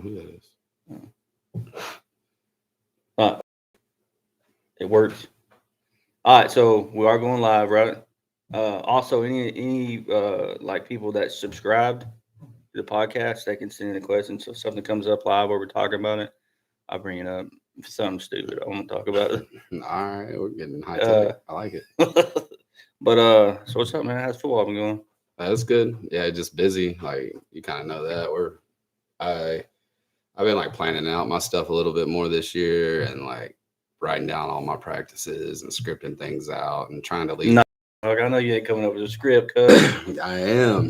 who that is. It works. All right, so we are going live, right? Also, any like people that subscribed to the podcast, they can send in a question. So if something comes up live where we're talking about it, I'll bring it up. If it's something stupid, I won't talk about it. All right, we're getting high tech. I like it. But so what's up, man? How's football been going? That's good. Yeah, just busy. Like you kind of know that. I've been like planning out my stuff a little bit more this year and like writing down all my practices and scripting things out and trying to leave. No, I know you ain't coming up with a script, cuz. I am.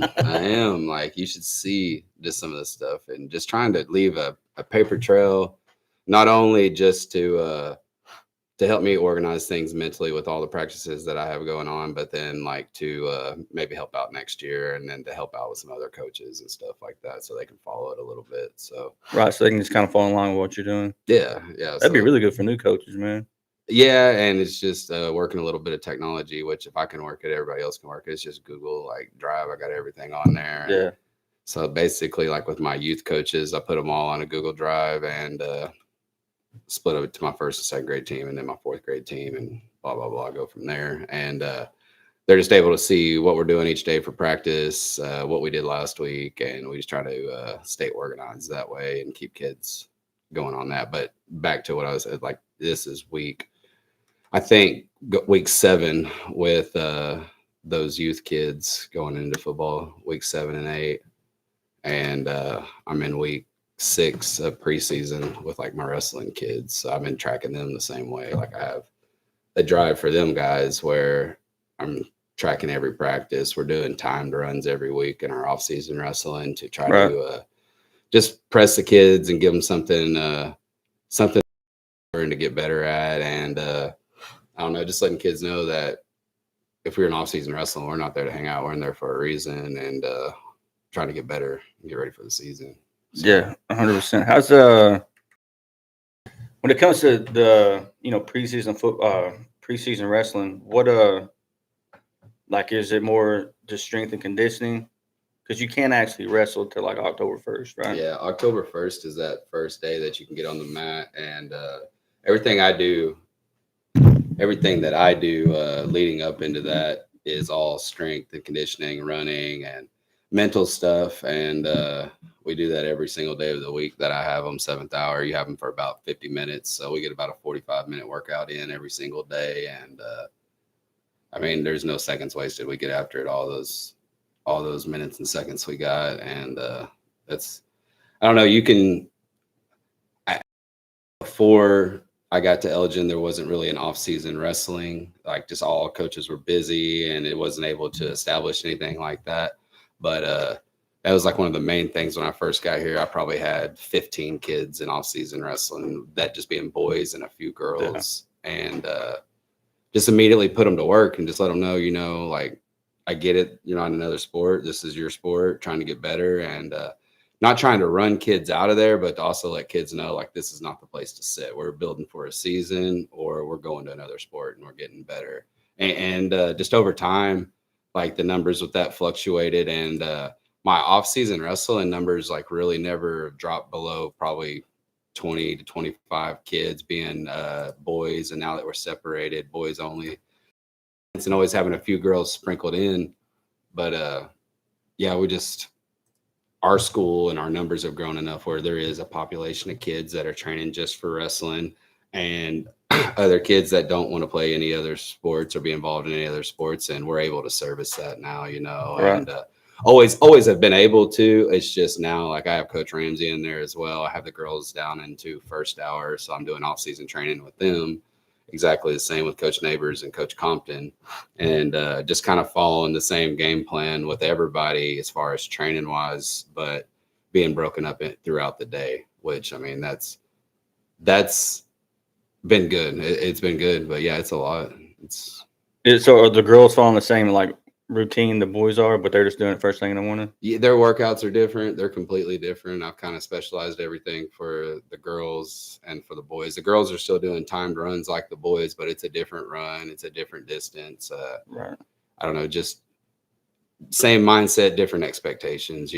Like you should see just some of this stuff and just trying to leave a paper trail, not only just to help me organize things mentally with all the practices that I have going on, but then like to maybe help out next year and then to help out with some other coaches and stuff like that so they can follow it a little bit. So Right, so they can just kind of follow along with what you're doing. Yeah. That'd be really good for new coaches, man. Yeah, and it's just working a little bit of technology, which if I can work it, everybody else can work it. It's just Google like Drive. I got everything on there. Yeah. So basically, like with my youth coaches, I put them all on a Google Drive and split up to my first and second grade team and then my fourth grade team and blah, blah, blah, go from there. And they're just able to see what we're doing each day for practice, what we did last week. And we just try to stay organized that way and keep kids going on that. But back to what I was like, this is I think week 7 with those youth kids going into football, week 7 and 8. And I'm in week 6 of preseason with like my wrestling kids. So I've been tracking them the same way. Like I have a drive for them guys where I'm tracking every practice. We're doing timed runs every week in our off-season wrestling to try to just press the kids and give them something to get better at. And I don't know, just letting kids know that if we're in off-season wrestling, we're not there to hang out. We're in there for a reason and trying to get better and get ready for the season. So. Yeah, 100%. How's when it comes to the preseason preseason wrestling? What like is it more just strength and conditioning? Because you can't actually wrestle till like October 1st, right? Yeah, October 1st is that first day that you can get on the mat, and everything that I do leading up into that is all strength and conditioning, running, and mental stuff. And we do that every single day of the week that I have them 7th hour. You have them for about 50 minutes. So we get about a 45-minute workout in every single day. And I mean, there's no seconds wasted. We get after it, all those minutes and seconds we got. And I don't know, before I got to Elgin, there wasn't really an off-season wrestling. Like just all coaches were busy and it wasn't able to establish anything like that. But that was like one of the main things when I first got here. I probably had 15 kids in off-season wrestling, that just being boys and a few girls. Yeah. And just immediately put them to work and just let them know, like, I get it. You're not another sport. This is your sport, trying to get better. And not trying to run kids out of there, but to also let kids know, like, this is not the place to sit. We're building for a season or we're going to another sport and we're getting better. And just over time, like the numbers with that fluctuated. And my off-season wrestling numbers, like, really never dropped below probably 20 to 25 kids being boys. And now that we're separated, boys only, and always having a few girls sprinkled in. But yeah, our school and our numbers have grown enough where there is a population of kids that are training just for wrestling and other kids that don't want to play any other sports or be involved in any other sports. And we're able to service that now, Right. And always have been able to. It's just now, like, I have Coach Ramsey in there as well. I have the girls down into first hour, so I'm doing off-season training with them. Exactly the same with Coach Neighbors and Coach Compton, and just kind of following the same game plan with everybody as far as training wise, but being broken up throughout the day, which, I mean, that's been good. It's been good, but yeah, it's a lot. So are the girls following the same like routine the boys are, but they're just doing it first thing in the morning? Yeah, their workouts are different. They're completely different. I've kind of specialized everything for the girls and for the boys. The girls are still doing timed runs like the boys, but it's a different run. It's a different distance. Right. I don't know, just same mindset, different expectations,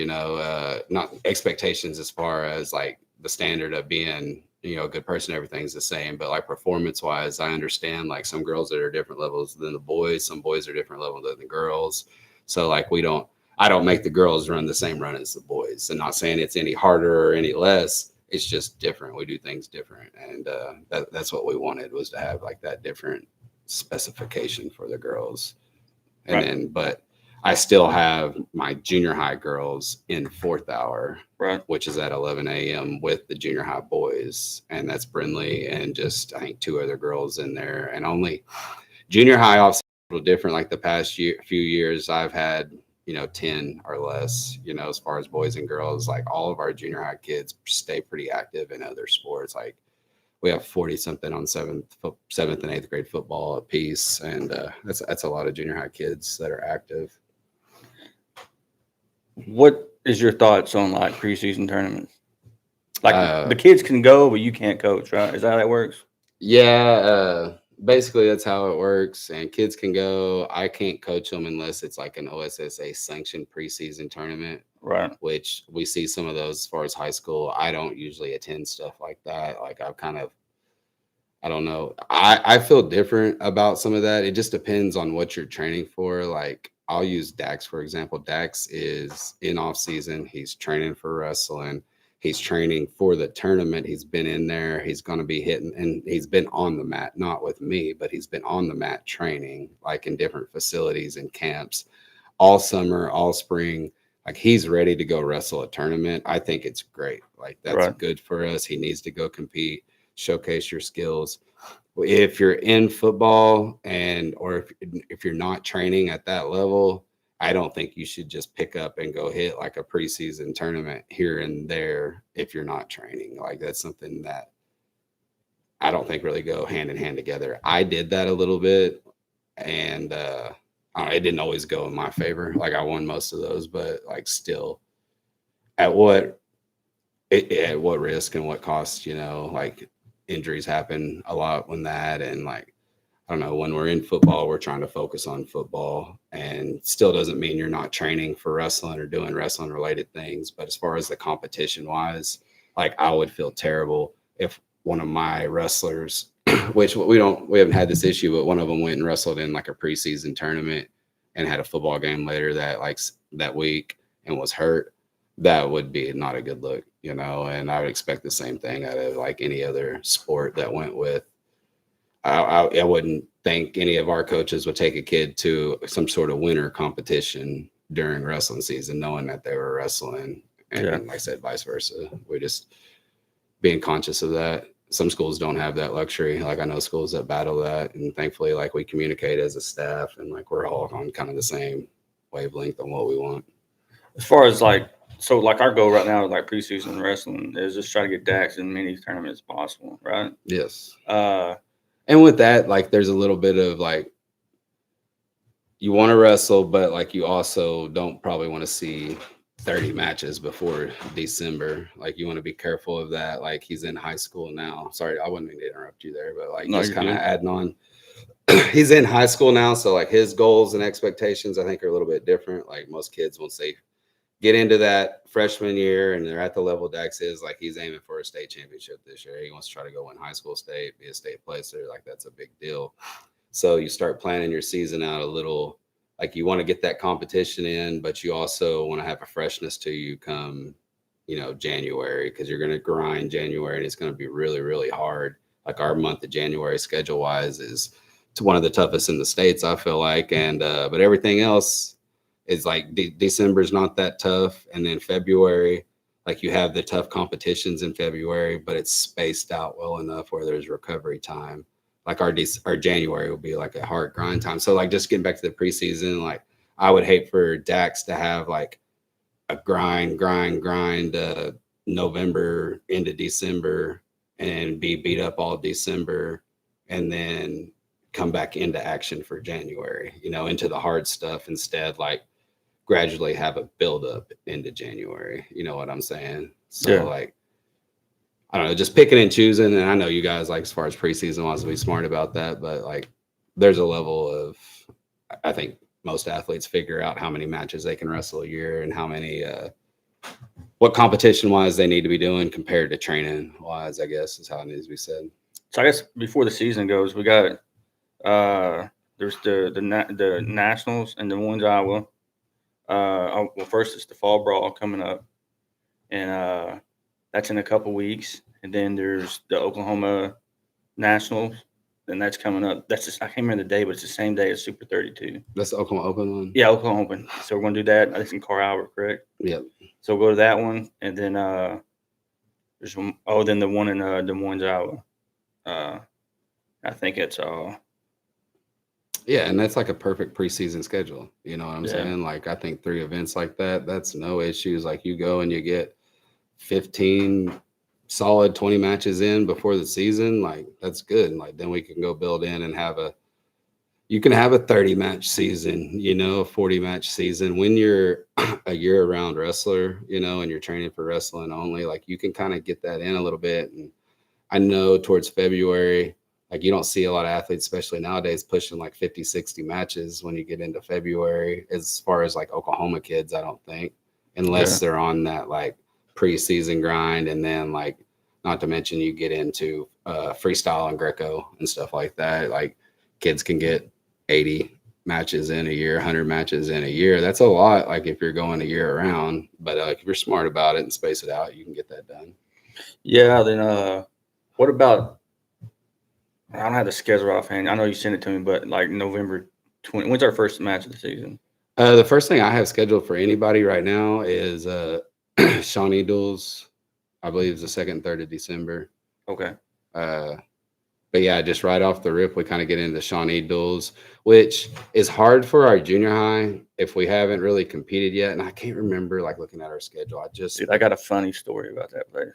not expectations as far as like the standard of being, a good person, everything's the same, but like performance wise, I understand like some girls that are different levels than the boys, some boys are different levels than the girls. So like I don't make the girls run the same run as the boys, and not saying it's any harder or any less. It's just different. We do things different. And that's what we wanted, was to have like that different specification for the girls. And Right. then, but I still have my junior high girls in fourth hour, Right. which is at 11 a.m. with the junior high boys. And that's Brindley and just, I think, two other girls in there. And only junior high off a little different. Like the past few years, I've had, 10 or less, as far as boys and girls. Like all of our junior high kids stay pretty active in other sports. Like we have 40 something on seventh and eighth grade football a piece, and that's a lot of junior high kids that are active. What is your thoughts on like preseason tournaments? Like the Uh, kids can go, but you can't coach, right? Is that how that works? yeah, basically that's how it works. And kids can go. I can't coach them unless it's like an OSSA sanctioned preseason tournament, Right. which we see some of those as far as high school. I don't usually attend stuff like that. Like I've kind of, I don't know. I feel different about some of that. It just depends on what you're training for. Like I'll use Dax for example. Dax is in off season. He's training for wrestling. He's training for the tournament. He's been in there. He's going to be hitting, and he's been on the mat, not with me, but he's been on the mat training, like in different facilities and camps all summer, all spring. Like he's ready to go wrestle a tournament. I think it's great. Like that's Right. good for us. He needs to go compete, showcase your skills. If you're in football or if you're not training at that level, I don't think you should just pick up and go hit like a preseason tournament here and there if you're not training. Like that's something that I don't think really go hand in hand together. I did that a little bit, and it didn't always go in my favor. Like I won most of those, but like still, at what at what risk and what cost? Like injuries happen a lot when that, and like I don't know, when we're in football, we're trying to focus on football, and still doesn't mean you're not training for wrestling or doing wrestling related things. But as far as the competition wise, like I would feel terrible if one of my wrestlers, which we haven't had this issue, but one of them went and wrestled in like a preseason tournament and had a football game later that week and was hurt. That would be not a good look, and I would expect the same thing out of like any other sport that went with. I wouldn't think any of our coaches would take a kid to some sort of winter competition during wrestling season, knowing that they were wrestling. And Yeah. like I said, vice versa. We're just being conscious of that. Some schools don't have that luxury. Like I know schools that battle that, and thankfully, like we communicate as a staff, and like we're all on kind of the same wavelength on what we want. As far as like, so like our goal right now, like preseason wrestling, is just try to get Dax in many tournaments as possible, right? Yes. Uh, And with that, like there's a little bit of like you want to wrestle, but like you also don't probably want to see 30 matches before December. Like you want to be careful of that. Like he's in high school now. Sorry, I wouldn't mean to interrupt you there, but like No, just you're kind of good. adding on. He's in high school now, so like his goals and expectations, I think, are a little bit different. Like most kids, once they get into that freshman year and they're at the level Dex is, like he's aiming for a state championship this year. He wants to try to go win high school state, be a state placer. Like that's a big deal. So you start planning your season out a little, like you want to get that competition in, but you also want to have a freshness to you come, January, because you're going to grind January and it's going to be really, really hard. Like our month of January schedule wise is it's one of the toughest in the states, I feel like. And, but everything else is like December is not that tough. And then February, like you have the tough competitions in February, but it's spaced out well enough where there's recovery time. Like our January will be like a hard grind time. So like just getting back to the preseason, like I would hate for Dax to have like a grind November into December and be beat up all December and then come back into action for January, into the hard stuff instead, like gradually have a build up into January. You know what I'm saying? So Yeah. like I don't know, just picking and choosing. And I know you guys, like, as far as preseason wants to be smart about that, but like there's a level of, I think, most athletes figure out how many matches they can wrestle a year and how many what competition wise they need to be doing compared to training wise, I guess is how it needs to be said. So I guess before the season goes, we got there's the nationals in Des Moines, Iowa. Well, first it's the fall brawl coming up, and that's in a couple weeks. And then there's the Oklahoma Nationals, and that's coming up. That's just, I can't remember the day, but it's the same day as Super 32. That's the Oklahoma Open one? Yeah, Oklahoma Open. So we're going to do that. I think it's in Carl Albert, correct? Yep. So we'll go to that one, and then there's one, then the one in Des Moines, Iowa. I think it's all. Yeah, and that's like a perfect preseason schedule. You know what I'm saying? Like, I think 3 events like that, that's no issues. Like, you go and you get 15 solid 20 matches in before the season. Like, that's good. And like, then we can go build in and you can have a 30 match season, you know, a 40 match season. When you're a year round wrestler, you know, and you're training for wrestling only, like, you can kind of get that in a little bit. And I know towards February, like, you don't see a lot of athletes, especially nowadays, pushing like 50, 60 matches when you get into February, as far as like Oklahoma kids, I don't think, unless they're on that like preseason grind. And then, like, not to mention you get into freestyle and Greco and stuff like that. Like, kids can get 80 matches in a year, 100 matches in a year. That's a lot. Like, if you're going a year around, but if you're smart about it and space it out, you can get that done. Yeah. Then what about? I don't have the schedule offhand. I know you sent it to me, but like November 20. When's our first match of the season? The first thing I have scheduled for anybody right now is Shawnee Duels. I believe it's the 2nd and 3rd of December. Okay. But yeah, just right off the rip, we kind of get into Shawnee Duels, which is hard for our junior high if we haven't really competed yet. And I can't remember, like, looking at our schedule. Dude, I got a funny story about that place.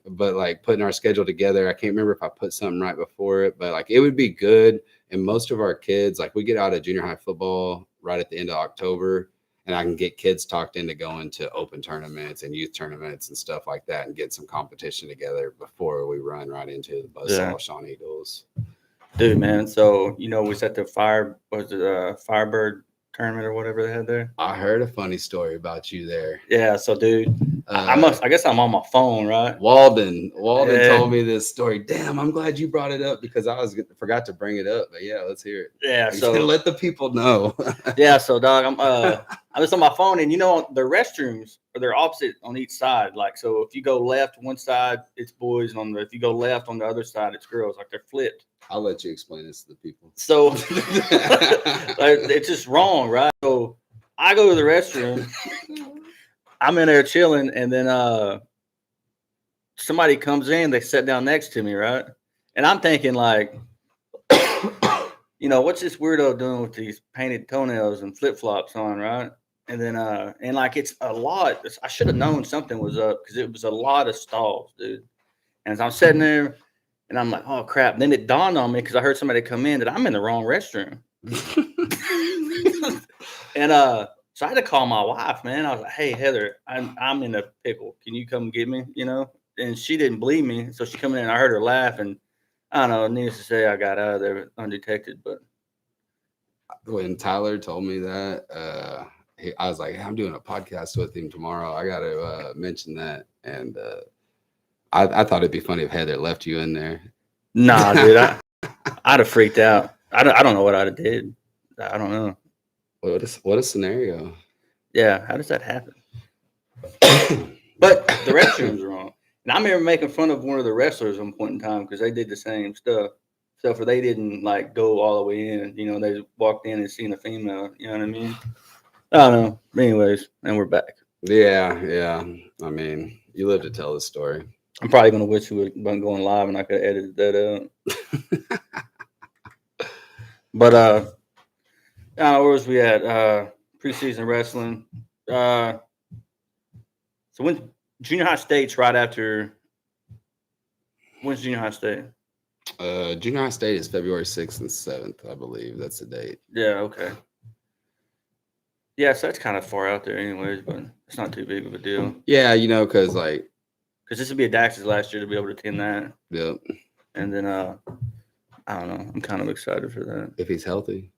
But like putting our schedule together, I can't remember if I put something right before it, but like it would be good. And most of our kids, like, we get out of junior high football right at the end of October, and I can get kids talked into going to open tournaments and youth tournaments and stuff like that and get some competition together before we run right into the buzzsaw Shawnee Duels. Dude, man. So, you know, we set the Firebird tournament or whatever they had there. I heard a funny story about you there. Yeah. So, dude, I guess I'm on my phone, right? Walden told me this story. Damn, I'm glad you brought it up because I forgot to bring it up. But yeah, let's hear it. Yeah. So let the people know. Yeah. So, dog, I'm just on my phone, and you know, the restrooms they're opposite on each side. Like, so if you go left one side, it's boys, and if you go left on the other side, it's girls. Like, they're flipped. I'll let you explain this to the people. So like, it's just wrong, right? So I go to the restroom. I'm in there chilling, and then somebody comes in. They sit down next to me, right? And I'm thinking, like, you know, what's this weirdo doing with these painted toenails and flip flops on, right? And then and like, it's a lot. I should have known something was up because it was a lot of stalls, dude. And as I'm sitting there, and I'm like, oh crap. And then it dawned on me because I heard somebody come in that I'm in the wrong restroom. And so I had to call my wife, man. I was like, hey, Heather, I'm in a pickle. Can you come get me? You know? And she didn't believe me. So she come in and I heard her laugh, and I don't know, needless to say, I got out of there undetected. But when Tyler told me that, I was like, I'm doing a podcast with him tomorrow. I got to mention that. And I thought it'd be funny if Heather left you in there. Nah, dude, I'd have freaked out. I don't know what I'd have did. I don't know. What a scenario. Yeah, how does that happen? But the restrooms are wrong. And I remember making fun of one of the wrestlers at one point in time because they did the same stuff. Except for they didn't like go all the way in. You know, they just walked in and seen a female. You know what I mean? I don't know. But anyways, and we're back. Yeah. I mean, you live to tell the story. I'm probably going to wish we would have been going live and I could have edited that out. But, where was we at? Preseason wrestling. So when junior high state's right after. When's junior high state? Junior high state is February 6th and 7th, I believe. That's the date. Yeah, okay. Yeah, so that's kind of far out there anyways, but it's not too big of a deal. Yeah, you know, because this would be a Dax's last year to be able to attend that. Yep. And then, I don't know. I'm kind of excited for that. If he's healthy.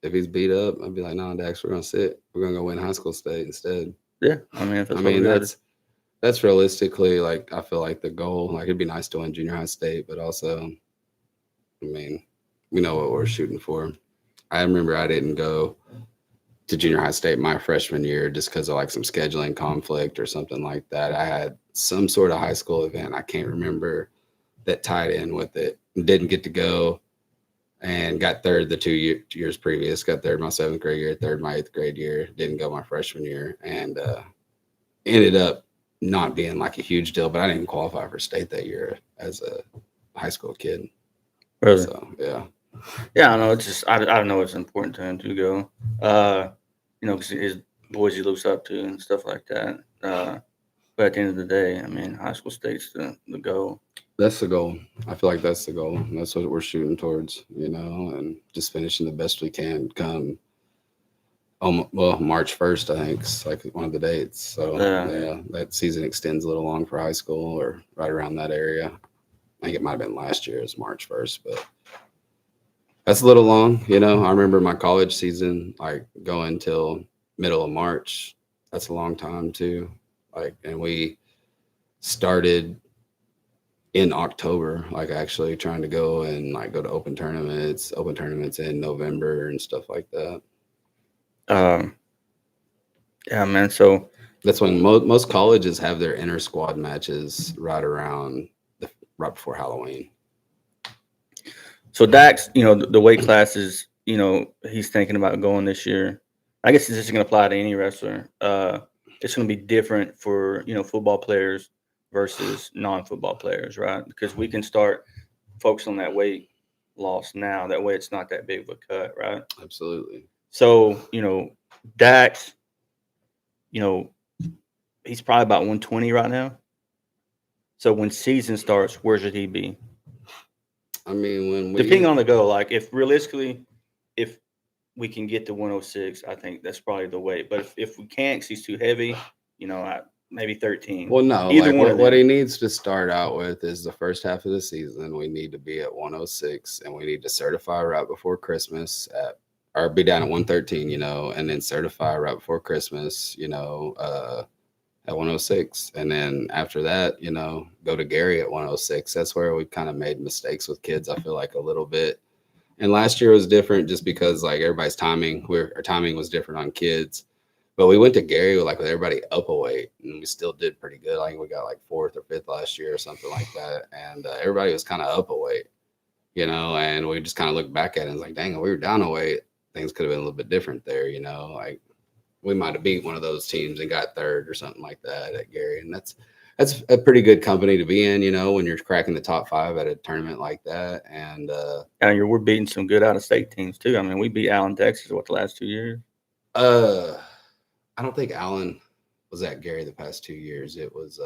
if he's beat up, I'd be like, no, Dax, we're gonna sit. We're gonna go win high school state instead. Yeah, I mean, if I that's what we mean, got. that's realistically like I feel like the goal. Like it'd be nice to win junior high state, but also, I mean, we know what we're shooting for. I remember I didn't go to junior high state my freshman year just because of like some scheduling conflict or something like that. I had some sort of high school event. I can't remember that tied in with it. Didn't get to go and got third the 2 years previous. Got third my seventh grade year, third my eighth grade year. Didn't go my freshman year, and ended up not being like a huge deal. But I didn't qualify for state that year as a high school kid. Really? So yeah, Yeah, I know. It's just I know it's important to him to go. Because his boys he looks up to and stuff like that. But at the end of the day, I mean, high school state's the goal. that's the goal. I feel like that's the goal. That's what we're shooting towards, and just finishing the best we can come. Well, March 1st, I think, is like one of the dates. So yeah, that season extends a little long for high school, or right around that area. I think it might have been last year, it's March 1st, but that's a little long. I remember my college season, like going till middle of March. That's a long time too. Like, and we started in October, like actually trying to go and like go to open tournaments in November and stuff like that. Um, yeah, man. So That's when most colleges have their inter squad matches right before Halloween. So Dax, the weight classes, he's thinking about going this year. I guess this is going to apply to any wrestler. It's going to be different for football players versus non-football players, right? Because we can start focusing on that weight loss now. That way, it's not that big of a cut, right? Absolutely. So Dax, he's probably about 120 right now. So when season starts, where should he be? I mean, Depending on the goal, like if realistically, if we can get to 106, I think that's probably the weight. But if we can't, because he's too heavy, maybe 13. Well, no, either like one of what them. he needs to start out with is the first half of the season. We need to be at 106, and we need to certify right before Christmas or be down at 113, and then certify right before Christmas, at 106. And then after that, go to Gary at 106. That's where we kind of made mistakes with kids, I feel like a little bit. And last year was different just because like everybody's our timing was different on kids. But we went to Gary with everybody up a weight, and we still did pretty good. I think we got like fourth or fifth last year or something like that. And everybody was kind of up a weight, and we just kind of looked back at it and was like, dang, if we were down a weight, things could have been a little bit different there, like we might have beat one of those teams and got third or something like that at Gary. And that's a pretty good company to be in, when you're cracking the top 5 at a tournament like that. And we're beating some good out of state teams too. I mean, we beat Allen, Texas, the last 2 years? I don't think Allen was at Gary the past 2 years. It was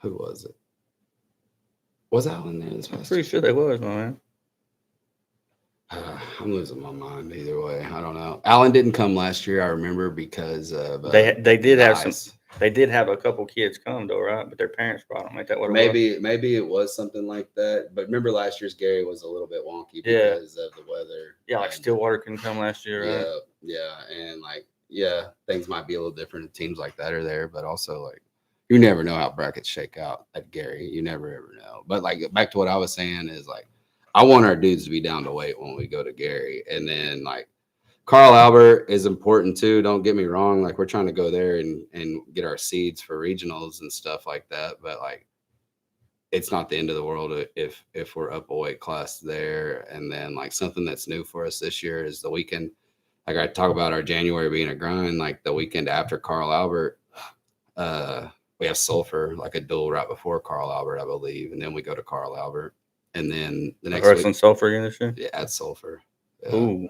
who was it? Was Allen there this past? Pretty sure they was, my man. I'm losing my mind either way. I don't know. Allen didn't come last year, I remember, because of they did have ice. They did have a couple kids come though, right? But their parents brought them. Ain't that what it was? Maybe it was something like that. But remember last year's Gary was a little bit wonky because of the weather. Yeah, like Stillwater couldn't come last year, right? Yeah, and things might be a little different if teams like that are there, but also you never know how brackets shake out at Gary. You never ever know. But back to what I was saying is I want our dudes to be down to weight when we go to Gary, and then Carl Albert is important too. Don't get me wrong. We're trying to go there and get our seeds for regionals and stuff like that. But it's not the end of the world if we're up a weight class there. And then something that's new for us this year is the weekend. I talk about our January being a grind. The weekend after Carl Albert, we have Sulphur, a duel right before Carl Albert, I believe, and then we go to Carl Albert, and then the next week Sulphur again this year. Yeah, at Sulphur. Yeah. Ooh.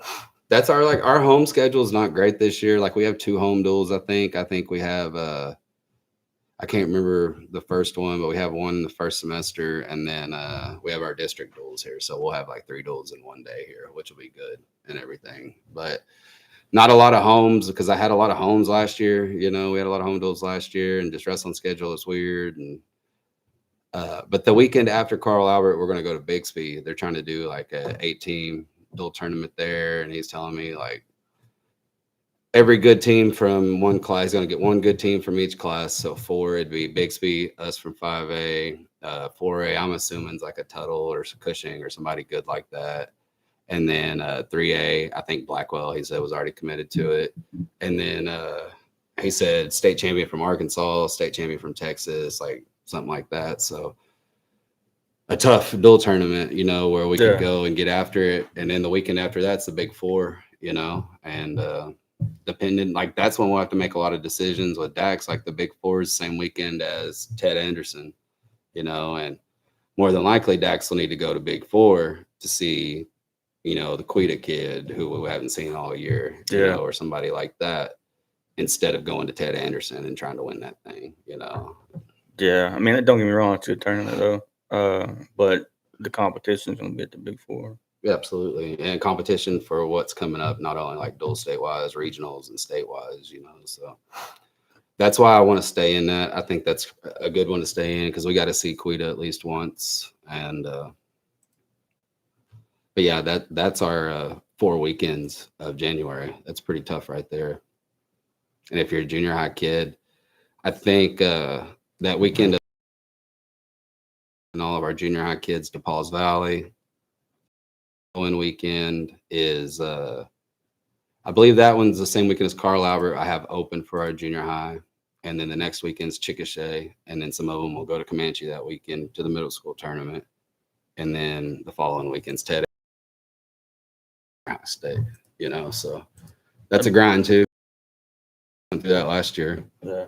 That's our home schedule is not great this year. We have 2 home duels, I think. I think we have I can't remember the first one, but we have one in the first semester, and then we have our district duels here. So we'll have 3 duels in one day here, which will be good and everything. But not a lot of homes, because I had a lot of homes last year. We had a lot of home duels last year, and just wrestling schedule is weird. And but the weekend after Carl Albert, we're going to go to Bixby. They're trying to do a 8-team dual tournament there, and he's telling me like every good team from one class is going to get one good team from each class. So 4, it'd be Bixby, us from 5A, 4A. I'm assuming it's like a Tuttle or Cushing or somebody good like that. And then 3A, I think Blackwell, he said, was already committed to it. And then he said state champion from Arkansas, state champion from Texas, like something like that. So a tough dual tournament, where we could go and get after it. And then the weekend after that's the Big Four, and dependent, like that's when we'll have to make a lot of decisions with Dax. Like the Big Four is the same weekend as Ted Anderson, and more than likely Dax will need to go to Big Four to see, the Quita kid who we haven't seen all year, or somebody like that, instead of going to Ted Anderson and trying to win that thing, Yeah, I mean, don't get me wrong, it's a tournament though, but the competition's gonna be at the Big Four. Yeah, absolutely, and competition for what's coming up, not only like dual state-wise, regionals, and state-wise, so that's why I want to stay in that. I think that's a good one to stay in because we got to see Quita at least once, and but yeah, that's our 4 weekends of January. That's pretty tough right there. And if you're a junior high kid, I think that weekend and all of our junior high kids to Pauls Valley. One weekend is I believe that one's the same weekend as Carl Albert. I have open for our junior high. And then the next weekend's Chickasha. And then some of them will go to Comanche that weekend to the middle school tournament. And then the following weekend's Ted State, so that's a grind too. Went through that last year. Yeah.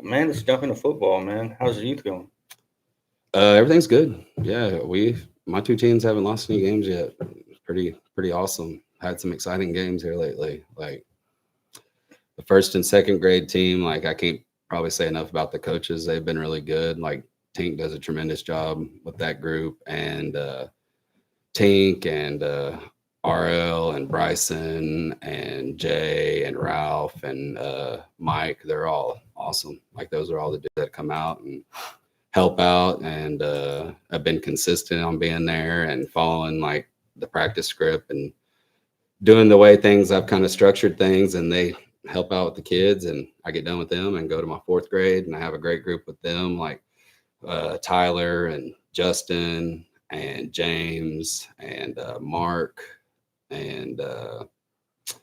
Man, let's jump into football, man. How's the youth going? Everything's good. Yeah, my 2 teams haven't lost any games yet. It's pretty awesome. Had some exciting games here lately. Like the first and second grade team, like I can't probably say enough about the coaches. They've been really good. Like Tink does a tremendous job with that group, and Tink and RL and Bryson and Jay and Ralph and Mike, they're all awesome. Like those are all the dudes that come out and help out, and I've been consistent on being there and following like the practice script and doing the way things I've kind of structured things, and they help out with the kids, and I get done with them and go to my 4th grade, and I have a great group with them, like Tyler and Justin and James and Mark and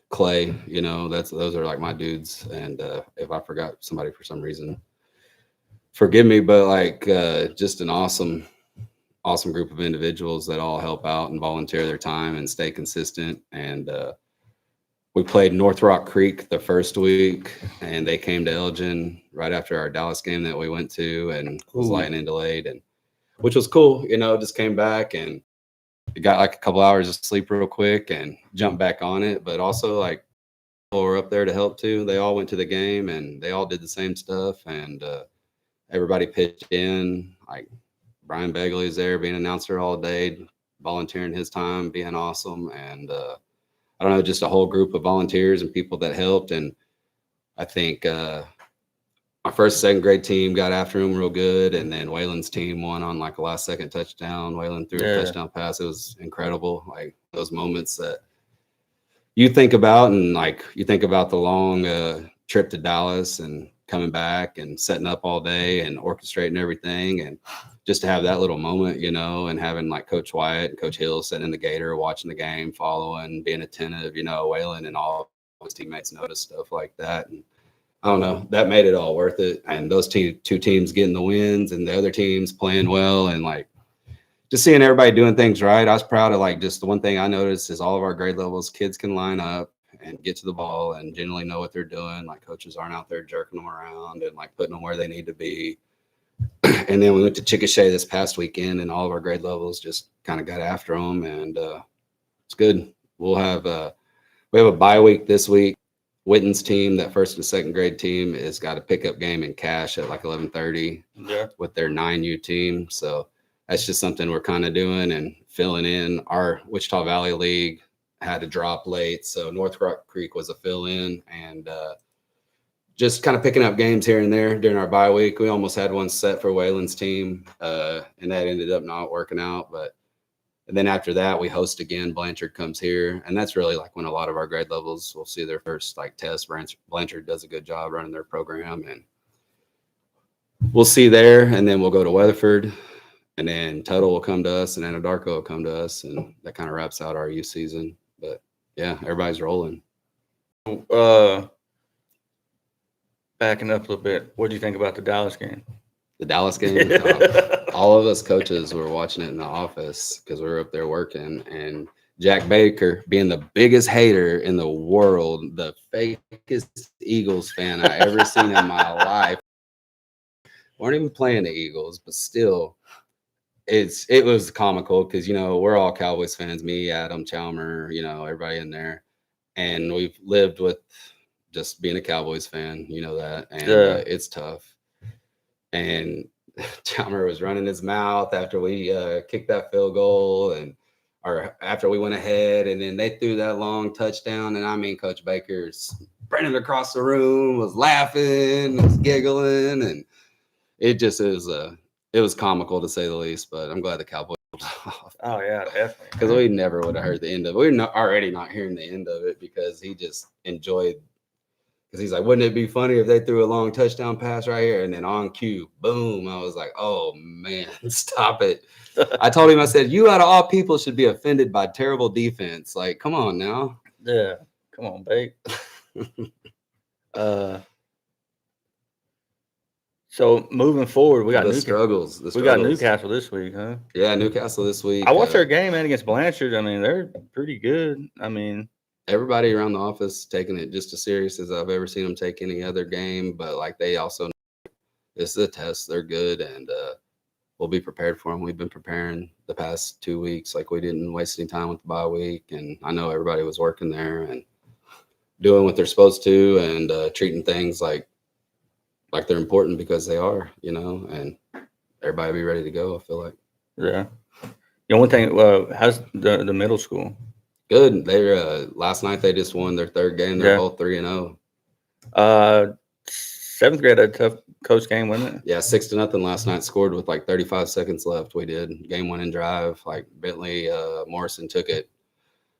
Clay. Those are like my dudes, and if I forgot somebody for some reason, forgive me, but like just an awesome group of individuals that all help out and volunteer their time and stay consistent. And we played North Rock Creek the first week, and they came to Elgin right after our Dallas game that we went to, and was lightning delayed, and which was cool. Just came back and got like a couple hours of sleep real quick and jumped back on it. But also like people were up there to help too. They all went to the game and they all did the same stuff, and everybody pitched in. Like Brian Begley's there being an announcer all day, volunteering his time, being awesome. And I don't know, just a whole group of volunteers and people that helped. And I think my first, second grade team got after him real good. And then Waylon's team won on like a last second touchdown. Waylon threw a touchdown pass. It was incredible. Like those moments that you think about, and like you think about the long trip to Dallas and coming back and setting up all day and orchestrating everything, and just to have that little moment, and having like Coach Wyatt and Coach Hill sitting in the gator, watching the game, following, being attentive, Waylon and all his teammates notice stuff like that. And I don't know, that made it all worth it. And those two teams getting the wins and the other teams playing well, and like just seeing everybody doing things right. I was proud of like just the one thing I noticed is all of our grade levels, kids can line up and get to the ball and generally know what they're doing. Like coaches aren't out there jerking them around and like putting them where they need to be. And then we went to Chickasha this past weekend, and all of our grade levels just kind of got after them, and it's good. We have a bye week this week. Witten's team, that first and second grade team, has got a pickup game in Cache at like 11:30 with their 9U team. So that's just something we're kind of doing and filling in. Our Wichita Valley League had to drop late, so North Rock Creek was a fill-in, and just kind of picking up games here and there during our bye week. We almost had one set for Waylon's team, and that ended up not working out. But And then after that, we host again. Blanchard comes here, and that's really like when a lot of our grade levels will see their first like test. Blanchard does a good job running their program, and we'll see there, and then we'll go to Weatherford, and then Tuttle will come to us, and Anadarko will come to us, and that kind of wraps out our youth season. But yeah, everybody's rolling. Backing up a little bit, what do you think about the Dallas game? The Dallas game, all of us coaches were watching it in the office because we were up there working, and Jack Baker, being the biggest hater in the world, the fakest Eagles fan I ever seen in my life, weren't even playing the Eagles, but still, it was comical because we're all Cowboys fans. Me, Adam, Chalmer, everybody in there, and we've lived with just being a Cowboys fan, that, and it's tough. And Chalmer was running his mouth after we kicked that field goal, or after we went ahead, and then they threw that long touchdown. And I mean, Coach Baker's running across the room, was laughing, was giggling, and it just it was comical to say the least. But I'm glad the Cowboys pulled off. Oh yeah, definitely. Because we never would have heard the end of it. We're already not hearing the end of it because he just enjoyed. Because he's like, wouldn't it be funny if they threw a long touchdown pass right here? And then on cue, boom. I was like, oh, man, stop it. I told him, I said, you out of all people should be offended by terrible defense. Like, come on now. Yeah, come on, babe. So moving forward, we got struggles. We got Newcastle this week, huh? Yeah, Newcastle this week. I watched their game, man, against Blanchard. I mean, they're pretty good. I mean, everybody around the office taking it just as serious as I've ever seen them take any other game. But like they also know this is a test. They're good, and we'll be prepared for them. We've been preparing the past 2 weeks. Like we didn't waste any time with the bye week, and I know everybody was working there and doing what they're supposed to, and treating things like they're important because they are, and everybody be ready to go. I feel like. Yeah. One thing. How's the middle school? Good. They're last night they just won their third game. They're both 3-0. 7th grade had a tough coach game, wasn't it? Yeah, 6-0 last night. Scored with like 35 seconds left. We did game-winning drive. Like Bentley Morrison took it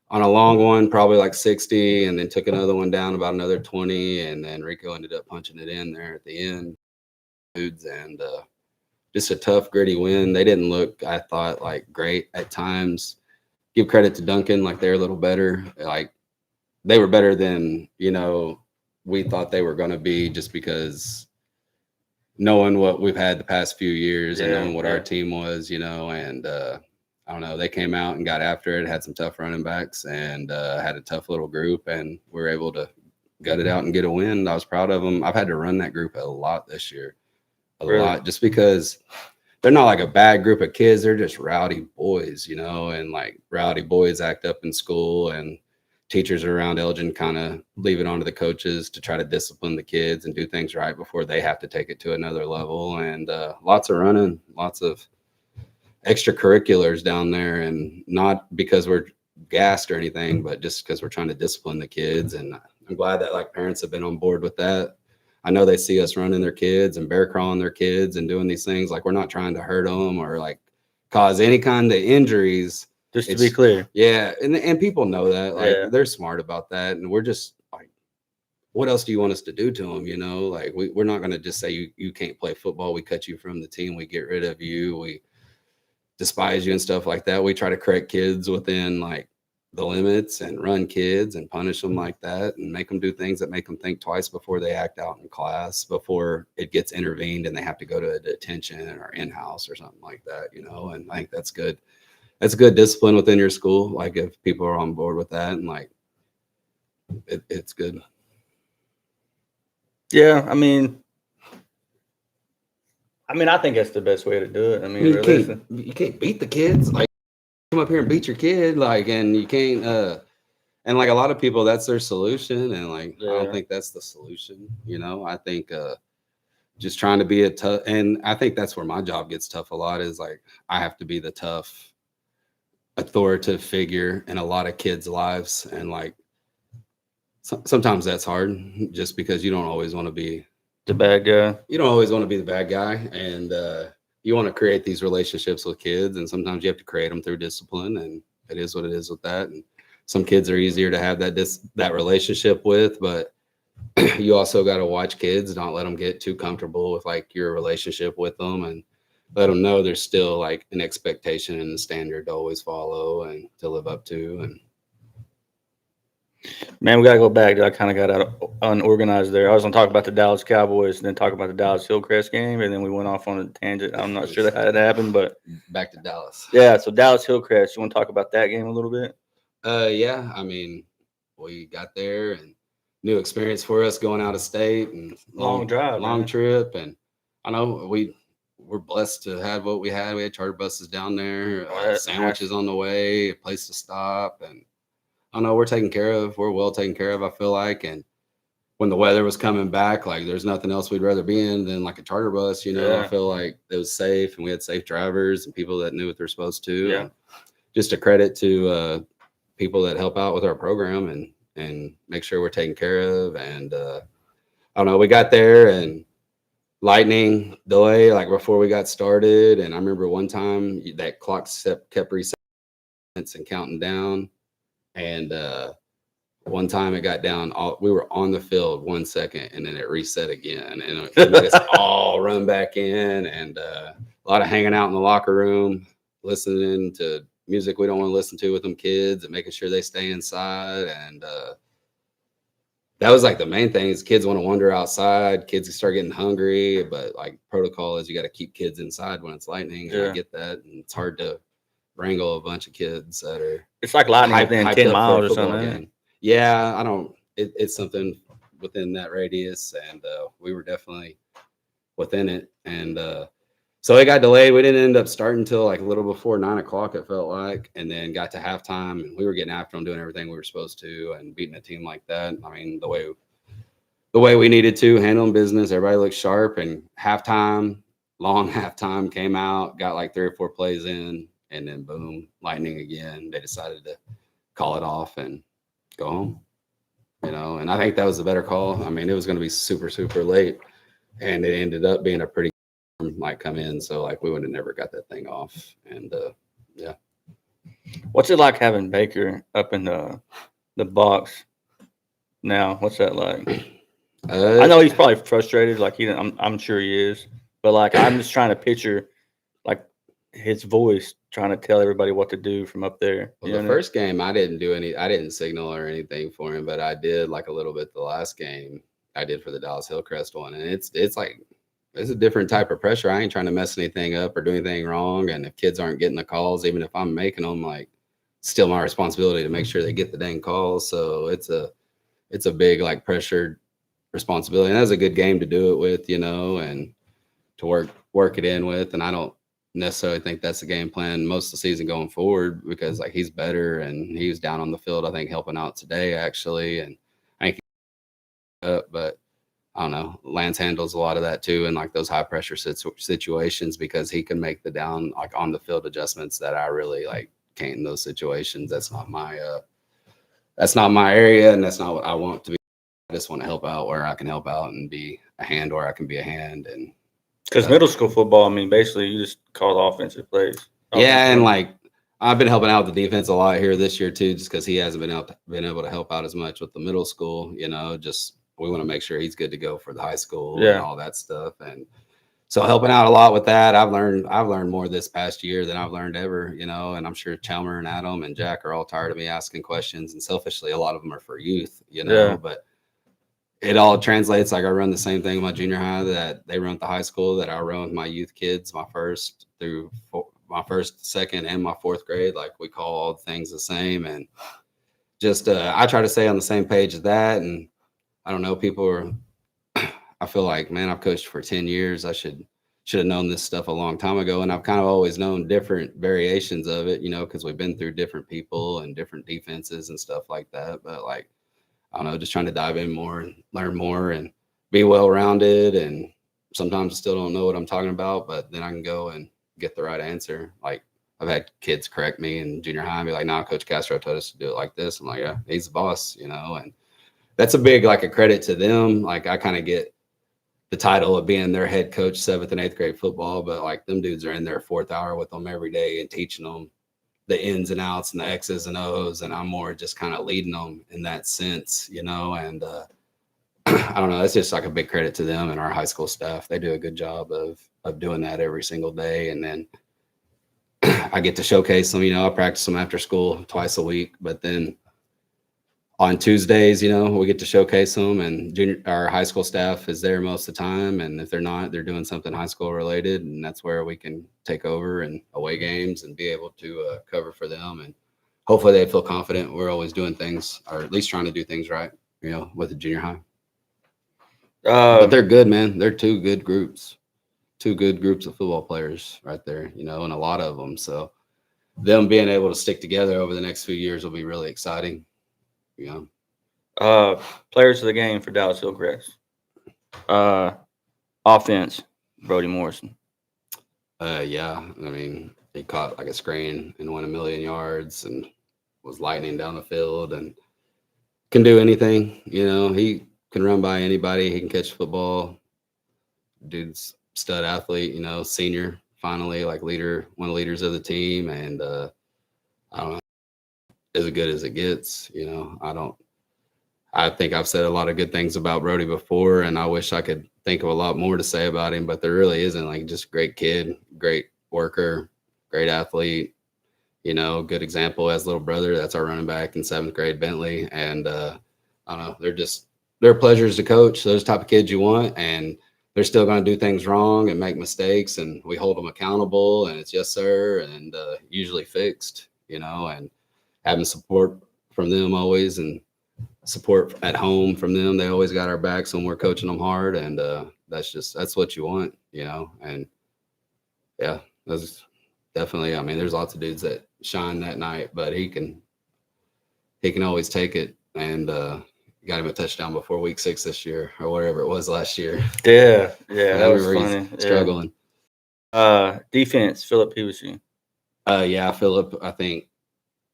on a long one, probably like 60, and then took another one down about another 20, and then Rico ended up punching it in there at the end. And just a tough, gritty win. They didn't look, I thought, like great at times. Give credit to Duncan, like they're a little better. Like they were better than, we thought they were going to be, just because knowing what we've had the past few years and knowing what our team was, and I don't know, they came out and got after it, had some tough running backs, and had a tough little group, and we were able to gut it out and get a win. I was proud of them. I've had to run that group a lot this year, a lot, just because they're not like a bad group of kids. They're just rowdy boys, and like rowdy boys act up in school, and teachers around Elgin kind of leave it on to the coaches to try to discipline the kids and do things right before they have to take it to another level. And lots of running, lots of extracurriculars down there, and not because we're gassed or anything, but just because we're trying to discipline the kids. And I'm glad that like parents have been on board with that. I know they see us running their kids and bear crawling their kids and doing these things. Like we're not trying to hurt them or like cause any kind of injuries. Just to be clear. Yeah. And people know that. Like they're smart about that. And we're just like, what else do you want us to do to them? Like we're not going to just say you can't play football. We cut you from the team. We get rid of you. We despise you and stuff like that. We try to correct kids within like the limits and run kids and punish them like that and make them do things that make them think twice before they act out in class, before it gets intervened and they have to go to a detention or in-house or something like that, and I think that's good. That's good discipline within your school. Like if people are on board with that, and like it's good. Yeah. I mean, I think that's the best way to do it. I mean, you can't beat the kids. Like come up here and beat your kid, like, and you can't and like a lot of people, that's their solution, and like I don't think that's the solution. I think just trying to be a tough, and I think that's where my job gets tough a lot, is like I have to be the tough authoritative figure in a lot of kids' lives, and like sometimes that's hard just because you don't always want to be the bad guy. You don't always want to be the bad guy, and you want to create these relationships with kids, and sometimes you have to create them through discipline, and it is what it is with that. And some kids are easier to have that relationship with, but you also got to watch kids, not let them get too comfortable with like your relationship with them, and let them know there's still like an expectation and a standard to always follow and to live up to. And Man, we got to go back. I kind of got out unorganized there. I was going to talk about the Dallas Cowboys and then talk about the Dallas Hillcrest game, and then we went off on a tangent. I'm not sure how that happened, but back to Dallas. Yeah, so Dallas Hillcrest. You want to talk about that game a little bit? Yeah, I mean, we got there and new experience for us going out of state and Long drive, long man. trip. And I know we're blessed to have what we had. We had charter buses down there, sandwiches on the way, a place to stop, and I know we're taken care of. We're well taken care of, I feel like. And when the weather was coming back, like there's nothing else we'd rather be in than like a charter bus. You know, Yeah. I feel like it was safe and we had safe drivers and people that knew what they're supposed to. Yeah. And just a credit to people that help out with our program and make sure we're taken care of. And I don't know, we got there and lightning delay like before we got started. And I remember one time that clock kept resetting and counting down. And one time it got down, we were on the field 1 second and then it reset again. And it made us all run back in, and a lot of hanging out in the locker room, listening to music we don't want to listen to with them kids and making sure they stay inside. And that was like the main thing is kids want to wander outside. Kids start getting hungry, but like protocol is you got to keep kids inside when it's lightning. And I get that. And it's hard to wrangle a bunch of kids that are. It's like lightning within 10 miles or something. Game. Yeah, I don't. It's something within that radius, and we were definitely within it. And so it got delayed. We didn't end up starting until like a little before 9 o'clock. It felt like, and then got to halftime, and we were getting after them, doing everything we were supposed to, and beating a team like that. I mean, the way we needed to, handling business. Everybody looked sharp, and long halftime came out, got like 3 or 4 plays in. And then boom, lightning again. They decided to call it off and go home, you know. And I think that was a better call. I mean, it was going to be super, super late, and it ended up being a pretty might come in. So like we would have never got that thing off. And yeah. What's it like having Baker up in the box now? What's that like? I know he's probably frustrated. Like I'm sure he is, but like I'm just trying to picture like his voice trying to tell everybody what to do from up there. Well, the first game, I didn't signal or anything for him, but I did like a little bit the last game I did for the Dallas Hillcrest one. And it's like, it's a different type of pressure. I ain't trying to mess anything up or do anything wrong. And if kids aren't getting the calls, even if I'm making them, like still my responsibility to make sure they get the dang calls. So it's a big like pressured responsibility. And that's a good game to do it with, you know, and to work it in with. And I don't necessarily think that's the game plan most of the season going forward, because like he's better and he was down on the field, I think, helping out today actually. And I think but I don't know, Lance handles a lot of that too, and like those high pressure situations, because he can make the down like on the field adjustments that I really like can't in those situations. That's not my area, and that's not what I want to be. I just want to help out where I can help out and be a hand where I can be a hand. And because middle school football, I mean, basically you just call offensive plays. And like I've been helping out with the defense a lot here this year too, just because he hasn't been able to help out as much with the middle school. You know, just we want to make sure he's good to go for the high school and all that stuff. And so helping out a lot with that. I've learned more this past year than I've learned ever, you know. And I'm sure Chalmer and Adam and Jack are all tired of me asking questions. And selfishly, a lot of them are for youth, you know. But it all translates. Like I run the same thing in my junior high that they run at the high school that I run with my youth kids, my first, second, and my fourth grade. Like we call all things the same, and just I try to stay on the same page as that. And I don't know, people are. I feel like, man, I've coached for 10 years. I should have known this stuff a long time ago, and I've kind of always known different variations of it, you know, because we've been through different people and different defenses and stuff like that. But like, I don't know, just trying to dive in more and learn more and be well-rounded. And sometimes I still don't know what I'm talking about, but then I can go and get the right answer. Like I've had kids correct me in junior high and be like, "No, Coach Castro told us to do it like this." I'm like, "Yeah, he's the boss," you know. And that's a big, like a credit to them. Like I kind of get the title of being their head coach, 7th and 8th grade football, but like them dudes are in their 4th hour with them every day and teaching them the ins and outs and the X's and O's. And I'm more just kind of leading them in that sense, you know, and I don't know. That's just like a big credit to them and our high school staff. They do a good job of doing that every single day. And then I get to showcase them, you know, I practice them after school twice a week, but then on Tuesdays, you know, we get to showcase them, and our high school staff is there most of the time. And if they're not, they're doing something high school related, and that's where we can take over and away games and be able to cover for them. And hopefully they feel confident. We're always doing things, or at least trying to do things right, you know, with the junior high. But they're good, man. They're two good groups of football players right there, you know, and a lot of them. So them being able to stick together over the next few years will be really exciting. You know, players of the game for Dallas Hillcrest. Offense, Brody Morrison. Yeah, I mean, he caught like a screen and won 1,000,000 yards and was lightning down the field and can do anything. You know, he can run by anybody. He can catch football. Dude's stud athlete. You know, senior finally, like leader, one of the leaders of the team, and I don't know, as good as it gets. You know, I think I've said a lot of good things about Brody before, and I wish I could think of a lot more to say about him, but there really isn't. Like, just great kid, great worker, great athlete, you know, good example as little brother. That's our running back in 7th grade, Bentley. And I don't know, they're pleasures to coach. Those type of kids you want, and they're still going to do things wrong and make mistakes, and we hold them accountable, and it's yes, sir, and usually fixed, you know, and having support from them always, and support at home from them. They always got our backs when we're coaching them hard, and that's what you want, you know. And yeah, that's definitely. I mean, there's lots of dudes that shine that night, but he can always take it. And got him a touchdown before week 6 this year, or whatever it was last year. Yeah, that was funny. Struggling. Defense, Philip Peterson. Yeah, Philip, I think,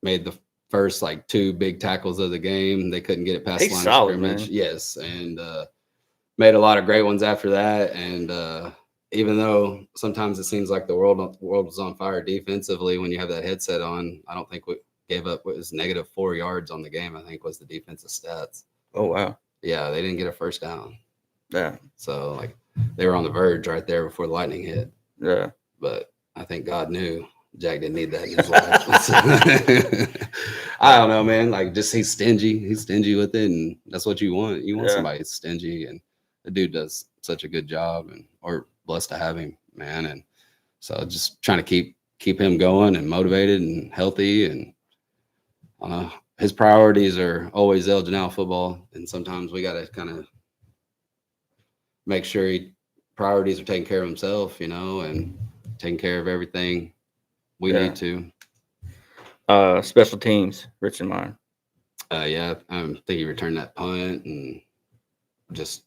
made the first like 2 big tackles of the game. They couldn't get it past the line of scrimmage. Man. Yes, and made a lot of great ones after that. And even though sometimes it seems like the world was on fire defensively when you have that headset on, I don't think we gave up. It was -4 yards on the game, I think, was the defensive stats. Oh, wow. Yeah, they didn't get a first down. Yeah. So, like, they were on the verge right there before the lightning hit. Yeah. But I think God knew Jack didn't need that in his life. I don't know, man. Like, just he's stingy. He's stingy with it, and that's what you want. You want somebody that's stingy, and the dude does such a good job, and we're blessed to have him, man. And so just trying to keep him going and motivated and healthy. And I don't know, his priorities are always El Janelle football, and sometimes we got to kind of make sure priorities are taking care of himself, you know, and taking care of everything we need to. Special teams, Rich and mine. Yeah, I think he returned that punt, and just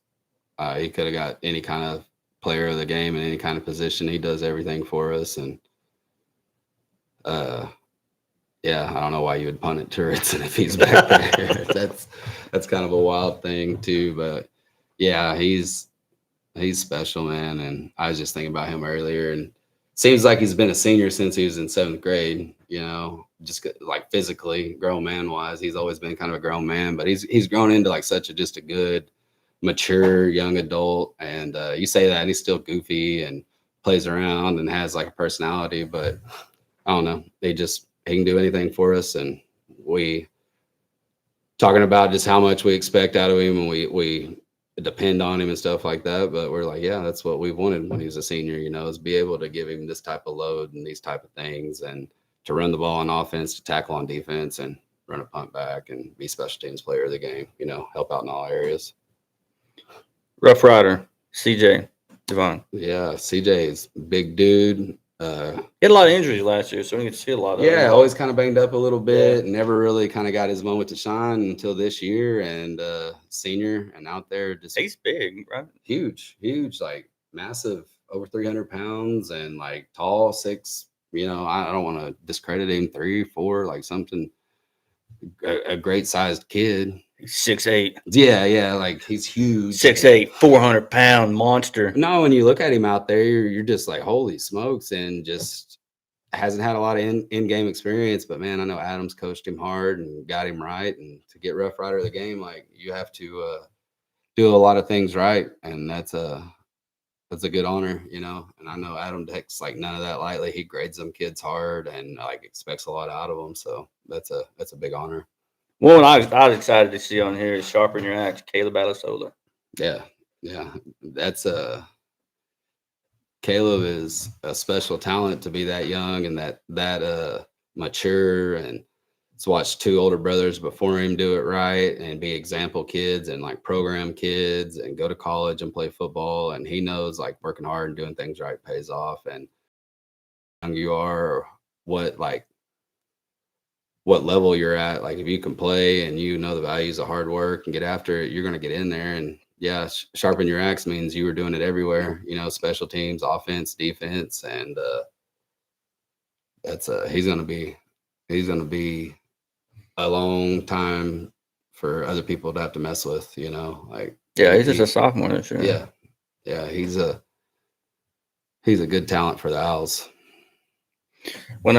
he could have got any kind of player of the game in any kind of position. He does everything for us, and yeah, I don't know why you would punt at Turretson if he's back there. That's kind of a wild thing too, but yeah, he's special, man. And I was just thinking about him earlier, and seems like he's been a senior since he was in 7th grade, you know, just like physically, grown man wise. He's always been kind of a grown man, but he's grown into like just a good, mature young adult. And you say that, and he's still goofy and plays around and has like a personality, but I don't know. He can do anything for us. And we talking about just how much we expect out of him, and we depend on him and stuff like that. But we're like, yeah, that's what we wanted when he was a senior, you know, is be able to give him this type of load and these type of things, and to run the ball on offense, to tackle on defense, and run a punt back, and be special teams player of the game, you know, help out in all areas. Rough Rider, CJ Devon. Yeah, CJ is big dude. He had a lot of injuries last year, so we get to see a lot of them. Always kind of banged up a little bit, and never really kind of got his moment to shine until this year. And senior, and out there, just he's big, right? Huge, like massive, over 300 pounds, and like tall, 6. You know, I don't want to discredit him, 3, 4, like something. A great sized kid. He's 6'8", Yeah, like he's huge. 6'8", 400-pound monster. No, when you look at him out there, you're just like, holy smokes, and just hasn't had a lot of in-game experience. But man, I know Adams coached him hard and got him right. And to get Rough Rider of the game, like you have to do a lot of things right, and that's a good honor, you know. And I know Adam takes like none of that lightly. He grades them kids hard and like expects a lot out of them. So that's a big honor. One I was excited to see on here is Sharpen Your Axe, Caleb Alasola. Yeah, that's Caleb is a special talent to be that young and that mature, and to watch two older brothers before him do it right and be example kids and like program kids and go to college and play football. And he knows like working hard and doing things right pays off. And young you are, or what level you're at, like if you can play and you know the values of hard work and get after it, you're going to get in there. And yeah, sharpen your axe means you were doing it everywhere, you know, special teams, offense, defense. And that's he's going to be a long time for other people to have to mess with, you know. Like yeah, he's just a sophomore this year. Yeah, he's a good talent for the Owls. When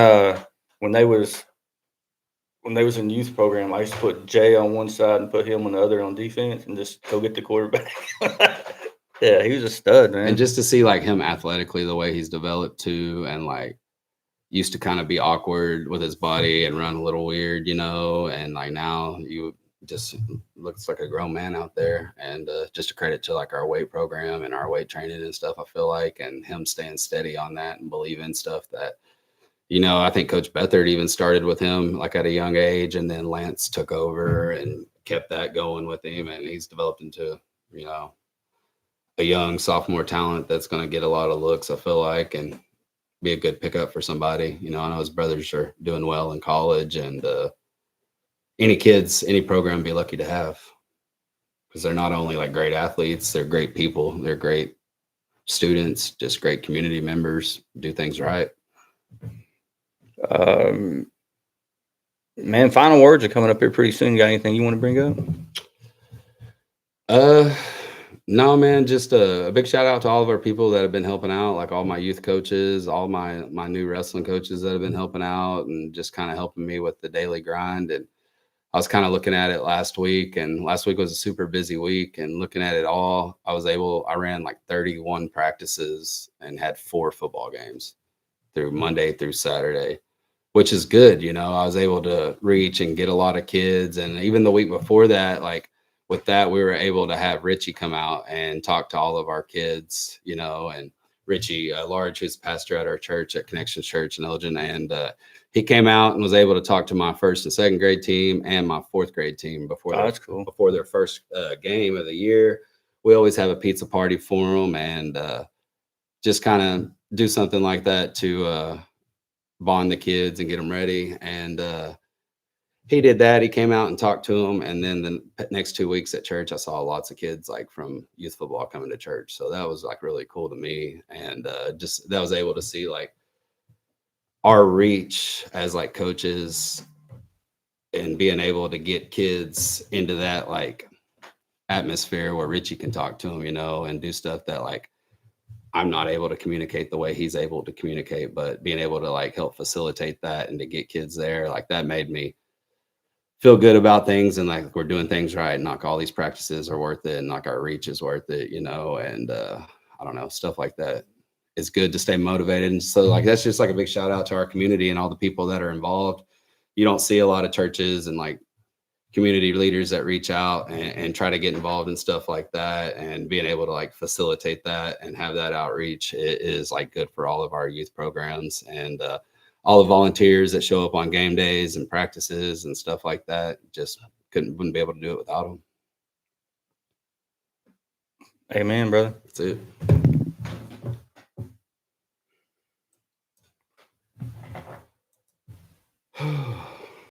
they was in youth program, I used to put Jay on one side and put him on the other on defense and just go get the quarterback. Yeah, he was a stud, man. And just to see like him athletically, the way he's developed too, and like used to kind of be awkward with his body and run a little weird, you know, and like now you just looks like a grown man out there. And just a credit to like our weight program and our weight training and stuff, I feel like, and him staying steady on that and believing stuff that, you know, I think Coach Beathard even started with him like at a young age, and then Lance took over and kept that going with him, and he's developed into, you know, a young sophomore talent that's going to get a lot of looks, I feel like, and be a good pickup for somebody. You know, I know his brothers are doing well in college, and any program be lucky to have, because they're not only like great athletes, they're great people, they're great students, just great community members, do things right. Man, final words are coming up here pretty soon. Got anything you want to bring up? No, man, just a big shout out to all of our people that have been helping out, like all my youth coaches, all my new wrestling coaches that have been helping out and just kind of helping me with the daily grind. And I was kind of looking at it last week, and last week was a super busy week, and looking at it all, I ran like 31 practices and had 4 football games through Monday through Saturday, which is good. You know, I was able to reach and get a lot of kids. And even the week before that, like with that, we were able to have Richie come out and talk to all of our kids, you know, and Richie Large, who's pastor at our church at Connections Church in Elgin. And he came out and was able to talk to my 1st and 2nd grade team and my 4th grade team before their first game of the year. We always have a pizza party for them, and just kind of do something like that to bond the kids and get them ready. And he did that. He came out and talked to them. And then the next 2 weeks at church, I saw lots of kids like from youth football coming to church. So that was like really cool to me. And just that was able to see like our reach as like coaches and being able to get kids into that like atmosphere where Richie can talk to them, you know, and do stuff that like I'm not able to communicate the way he's able to communicate, but being able to like help facilitate that and to get kids there, like that made me feel good about things, and like we're doing things right, and like all these practices are worth it, and like our reach is worth it, you know. And I don't know, stuff like that is good to stay motivated. And so like that's just like a big shout out to our community and all the people that are involved. You don't see a lot of churches and like community leaders that reach out and try to get involved in stuff like that, and being able to like facilitate that and have that outreach is like good for all of our youth programs and all the volunteers that show up on game days and practices and stuff like that. Just wouldn't be able to do it without them. Amen, brother. That's it.